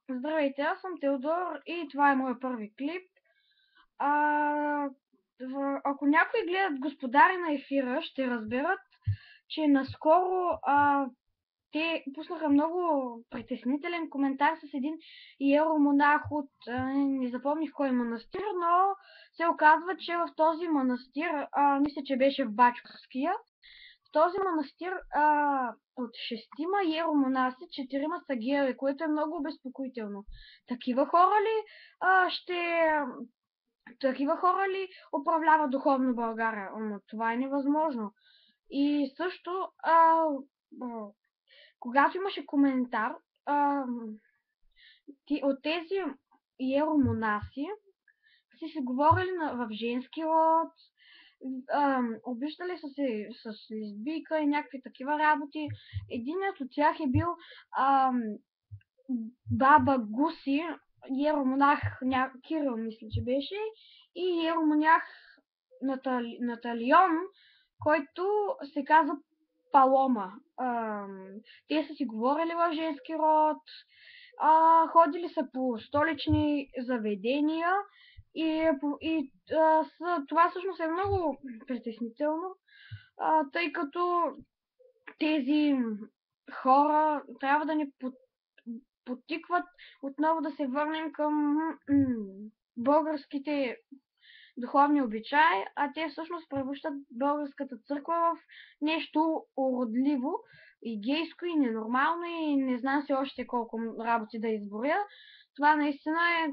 Здравейте, аз съм Теодор и това е моят първи клип. А, Ако някои гледат Господари на ефира, ще разберат, че наскоро те пуснаха много притеснителен коментар с един иеромонах от не запомних кой манастир, но се оказва, че в този манастир, мисля, че беше в Бачковския, в този манастир от шестима иеромонаси, четирима са геове, което е много обезпокоително. Такива хора ли а, ще... Такива хора ли управляват духовно България? Но това е невъзможно. И също, а, когато имаше коментар, а, от тези иеромонаси си се говорили в женски род, обиждали са се с лесбийка и някакви такива работи. Единият от тях е бил ам, баба Гуси, иеромонах Кирил, мисля, че беше, и иеромонах Наталион, който се казва Палома. Те са си говорили в женски род, ходили са по столични заведения това всъщност е много притеснително, тъй като тези хора трябва да ни подтикват отново да се върнем към българските духовни обичаи, а те всъщност превръщат българската църква в нещо уродливо и гейско и ненормално и не знам си още колко работи да изборя. Това наистина е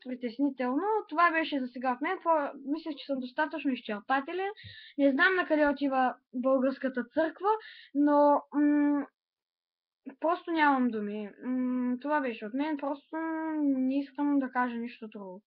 притеснително. Това беше за сега от мен. Мисля, че съм достатъчно изчерпателен. Не знам на къде отива българската църква, но просто нямам думи. Това беше от мен. Просто не искам да кажа нищо друго.